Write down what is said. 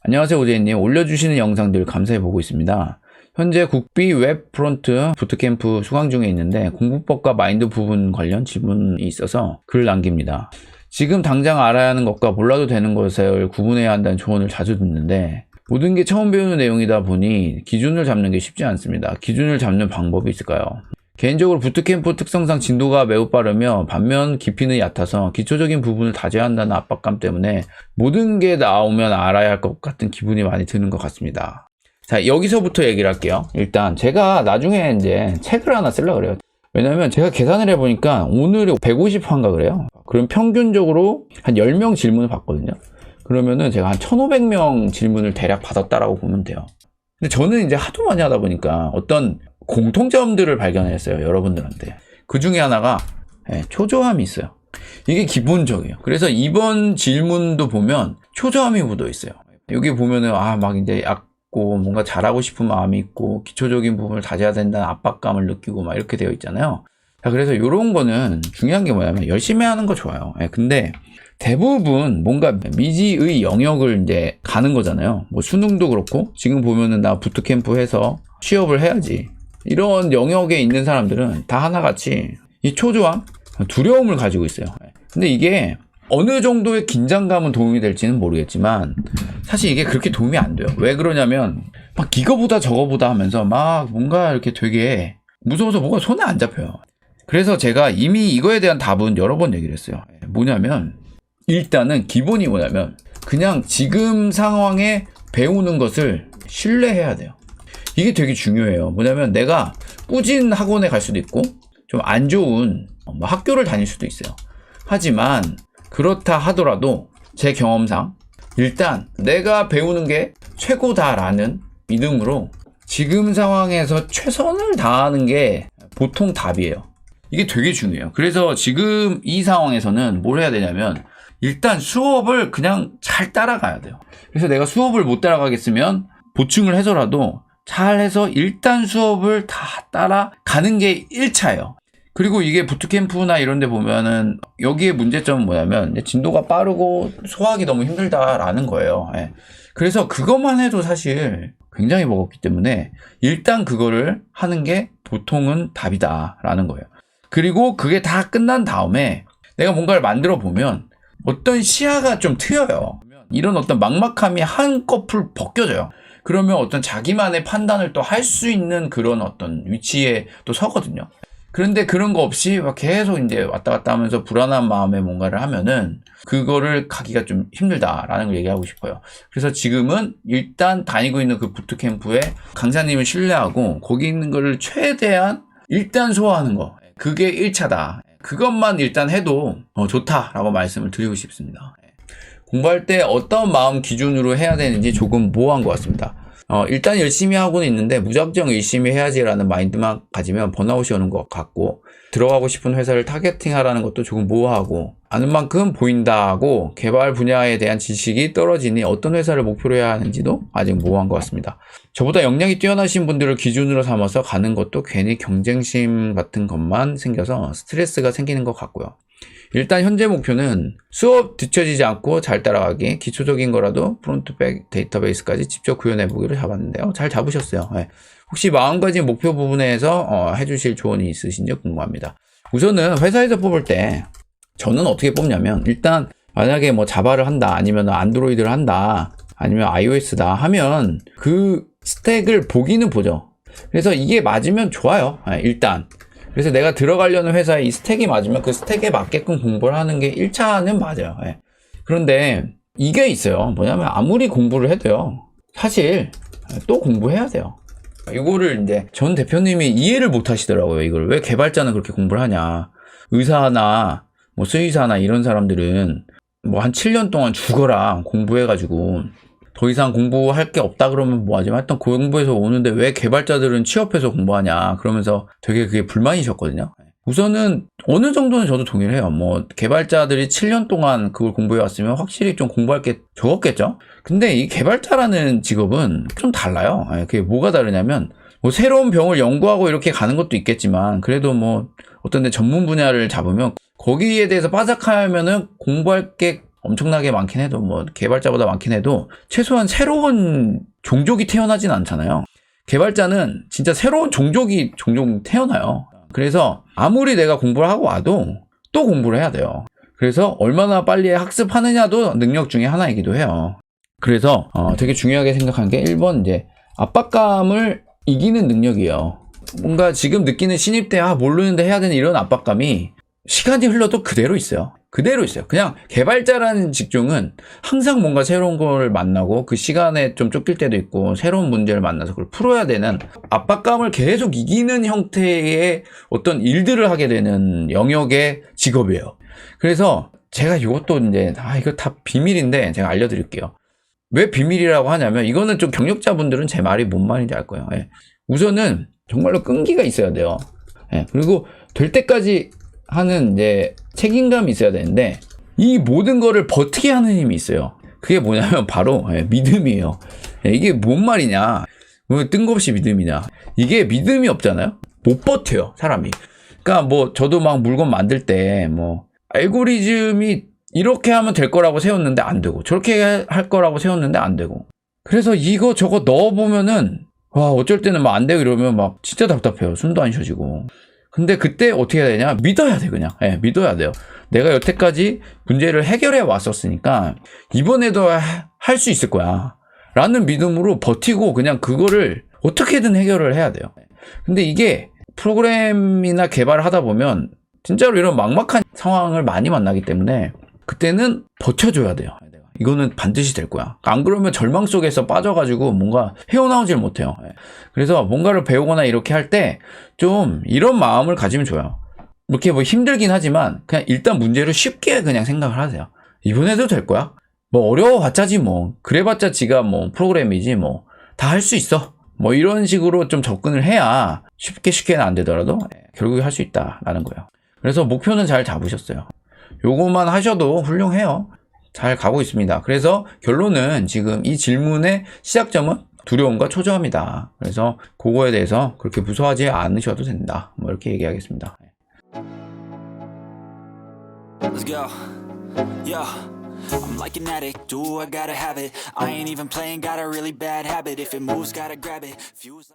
안녕하세요, 오재인님. 올려주시는 영상들 감사히 보고 있습니다. 현재 국비 웹 프론트 부트캠프 수강 중에 있는데 공부법과 마인드 부분 관련 질문이 있어서 글 남깁니다. 지금 당장 알아야 하는 것과 몰라도 되는 것을 구분해야 한다는 조언을 자주 듣는데 모든 게 처음 배우는 내용이다 보니 기준을 잡는 게 쉽지 않습니다. 기준을 잡는 방법이 있을까요? 개인적으로 부트캠프 특성상 진도가 매우 빠르며 반면 깊이는 얕아서 기초적인 부분을 다져야 한다는 압박감 때문에 모든 게 나오면 알아야 할 것 같은 기분이 많이 드는 것 같습니다. 자, 여기서부터 얘기를 할게요. 일단 제가 나중에 이제 책을 하나 쓰려고 그래요. 왜냐면 제가 계산을 해보니까 오늘이 150화인가 그래요. 그럼 평균적으로 한 10명 질문을 받거든요. 그러면은 제가 한 1500명 질문을 대략 받았다라고 보면 돼요. 근데 저는 이제 하도 많이 하다 보니까 어떤 공통점들을 발견했어요, 여러분들한테. 그 중에 하나가 초조함이 있어요. 이게 기본적이에요. 그래서 이번 질문도 보면 초조함이 묻어 있어요. 여기 보면은 막 이제 얕고 뭔가 잘하고 싶은 마음이 있고 기초적인 부분을 다져야 된다는 압박감을 느끼고 막 이렇게 되어 있잖아요. 자, 그래서 이런 거는 중요한 게 뭐냐면 열심히 하는 거 좋아요. 근데 대부분 뭔가 미지의 영역을 이제 가는 거잖아요. 뭐 수능도 그렇고 지금 보면은 나 부트캠프 해서 취업을 해야지. 이런 영역에 있는 사람들은 다 하나같이 이 초조함, 두려움을 가지고 있어요. 근데 이게 어느 정도의 긴장감은 도움이 될지는 모르겠지만 사실 이게 그렇게 도움이 안 돼요. 왜 그러냐면 막 이거보다 저거보다 하면서 막 뭔가 이렇게 되게 무서워서 뭐가 손에 안 잡혀요. 그래서 제가 이미 이거에 대한 답은 여러 번 얘기를 했어요. 뭐냐면 일단은 기본이 뭐냐면 그냥 지금 상황에 배우는 것을 신뢰해야 돼요. 이게 되게 중요해요. 뭐냐면 내가 꾸진 학원에 갈 수도 있고 좀 안 좋은 학교를 다닐 수도 있어요. 하지만 그렇다 하더라도 제 경험상 일단 내가 배우는 게 최고다라는 믿음으로 지금 상황에서 최선을 다하는 게 보통 답이에요. 이게 되게 중요해요. 그래서 지금 이 상황에서는 뭘 해야 되냐면 일단 수업을 그냥 잘 따라가야 돼요. 그래서 내가 수업을 못 따라가겠으면 보충을 해서라도 잘해서 일단 수업을 다 따라가는 게 1차예요. 그리고 이게 부트캠프나 이런 데 보면은 여기에 문제점은 뭐냐면 진도가 빠르고 소화하기 너무 힘들다라는 거예요. 그래서 그것만 해도 사실 굉장히 버겁기 때문에 일단 그거를 하는 게 보통은 답이다라는 거예요. 그리고 그게 다 끝난 다음에 내가 뭔가를 만들어 보면 어떤 시야가 좀 트여요. 이런 어떤 막막함이 한꺼풀 벗겨져요. 그러면 어떤 자기만의 판단을 또 할 수 있는 그런 어떤 위치에 또 서거든요. 그런데 그런 거 없이 막 계속 이제 왔다 갔다 하면서 불안한 마음에 뭔가를 하면은 그거를 가기가 좀 힘들다라는 걸 얘기하고 싶어요. 그래서 지금은 일단 다니고 있는 그 부트캠프에 강사님을 신뢰하고 거기 있는 거를 최대한 일단 소화하는 거. 그게 1차다. 그것만 일단 해도 좋다라고 말씀을 드리고 싶습니다. 공부할 때 어떤 마음 기준으로 해야 되는지 조금 모호한 것 같습니다. 일단 열심히 하고는 있는데 무작정 열심히 해야지라는 마인드만 가지면 번아웃이 오는 것 같고 들어가고 싶은 회사를 타겟팅하라는 것도 조금 모호하고 아는 만큼 보인다고 개발 분야에 대한 지식이 떨어지니 어떤 회사를 목표로 해야 하는지도 아직 모호한 것 같습니다. 저보다 역량이 뛰어나신 분들을 기준으로 삼아서 가는 것도 괜히 경쟁심 같은 것만 생겨서 스트레스가 생기는 것 같고요. 일단 현재 목표는 수업 뒤처지지 않고 잘 따라가기, 기초적인 거라도 프론트백 데이터베이스까지 직접 구현해보기로 잡았는데요. 잘 잡으셨어요. 혹시 마음가짐 목표 부분에서 해주실 조언이 있으신지 궁금합니다. 우선은 회사에서 뽑을 때 저는 어떻게 뽑냐면 일단 만약에 뭐 자바를 한다 아니면 안드로이드를 한다 아니면 iOS다 하면 그 스택을 보기는 보죠. 그래서 이게 맞으면 좋아요. 일단 그래서 내가 들어가려는 회사에 이 스택이 맞으면 그 스택에 맞게끔 공부를 하는 게 1차는 맞아요. 그런데 이게 있어요. 뭐냐면 아무리 공부를 해도요. 사실 또 공부해야 돼요. 이거를 이제 전 대표님이 이해를 못 하시더라고요. 이걸 왜 개발자는 그렇게 공부를 하냐. 의사나 뭐 수의사나 이런 사람들은 뭐 한 7년 동안 죽어라 공부해가지고 더 이상 공부할 게 없다 그러면 뭐하지? 하여튼 공부해서 오는데 왜 개발자들은 취업해서 공부하냐 그러면서 되게 그게 불만이셨거든요. 우선은 어느 정도는 저도 동의를 해요. 뭐 개발자들이 7년 동안 그걸 공부해 왔으면 확실히 좀 공부할 게 적었겠죠. 근데 이 개발자라는 직업은 좀 달라요. 그게 뭐가 다르냐면 뭐 새로운 병을 연구하고 이렇게 가는 것도 있겠지만 그래도 뭐 어떤 데 전문 분야를 잡으면 거기에 대해서 빠삭하면은 공부할 게 엄청나게 많긴 해도 뭐 개발자보다 많긴 해도 최소한 새로운 종족이 태어나진 않잖아요. 개발자는 진짜 새로운 종족이 종종 태어나요. 그래서 아무리 내가 공부를 하고 와도 또 공부를 해야 돼요. 그래서 얼마나 빨리 학습하느냐도 능력 중에 하나이기도 해요. 그래서 되게 중요하게 생각한 게 1번 이제 압박감을 이기는 능력이에요. 뭔가 지금 느끼는 신입 때 모르는데 해야 되는 이런 압박감이 시간이 흘러도 그대로 있어요. 그대로 있어요. 그냥 개발자라는 직종은 항상 뭔가 새로운 걸 만나고 그 시간에 좀 쫓길 때도 있고 새로운 문제를 만나서 그걸 풀어야 되는 압박감을 계속 이기는 형태의 어떤 일들을 하게 되는 영역의 직업이에요. 그래서 제가 이것도 이제 이거 다 비밀인데 제가 알려드릴게요. 왜 비밀이라고 하냐면 이거는 좀 경력자분들은 제 말이 뭔 말인지 알 거예요. 예. 우선은 정말로 끈기가 있어야 돼요. 예. 그리고 될 때까지 하는 이제 책임감이 있어야 되는데 이 모든 거를 버티게 하는 힘이 있어요. 그게 뭐냐면 바로 믿음이에요. 이게 뭔 말이냐? 뭐 뜬금없이 믿음이냐? 이게 믿음이 없잖아요. 못 버텨요, 사람이. 그러니까 뭐 저도 막 물건 만들 때 뭐 알고리즘이 이렇게 하면 될 거라고 세웠는데 안 되고 저렇게 할 거라고 세웠는데 안 되고 그래서 이거 저거 넣어보면은 와 어쩔 때는 막 안 되고 이러면 막 진짜 답답해요. 숨도 안 쉬어지고. 근데 그때 어떻게 해야 되냐? 믿어야 돼 그냥. 믿어야 돼요. 내가 여태까지 문제를 해결해 왔었으니까 이번에도 할 수 있을 거야 라는 믿음으로 버티고 그냥 그거를 어떻게든 해결을 해야 돼요. 근데 이게 프로그램이나 개발을 하다 보면 진짜로 이런 막막한 상황을 많이 만나기 때문에 그때는 버텨줘야 돼요. 이거는 반드시 될 거야. 안 그러면 절망 속에서 빠져가지고 뭔가 헤어나오질 못해요. 그래서 뭔가를 배우거나 이렇게 할 때 좀 이런 마음을 가지면 좋아요. 이렇게 뭐 힘들긴 하지만 그냥 일단 문제를 쉽게 그냥 생각을 하세요. 이번에도 될 거야? 뭐 어려워봤자지 뭐. 그래봤자 지가 뭐 프로그램이지 뭐. 다 할 수 있어. 뭐 이런 식으로 좀 접근을 해야 쉽게는 안 되더라도 결국에 할 수 있다라는 거예요. 그래서 목표는 잘 잡으셨어요. 요것만 하셔도 훌륭해요. 잘 가고 있습니다. 그래서 결론은 지금 이 질문의 시작점은 두려움과 초조함이다. 그래서 그거에 대해서 그렇게 무서워하지 않으셔도 된다. 뭐 이렇게 얘기하겠습니다. Let's go. Yeah. I'm like an addict, do I gotta have it. I ain't even playing, got a really bad habit. If it moves, gotta grab it. Fuse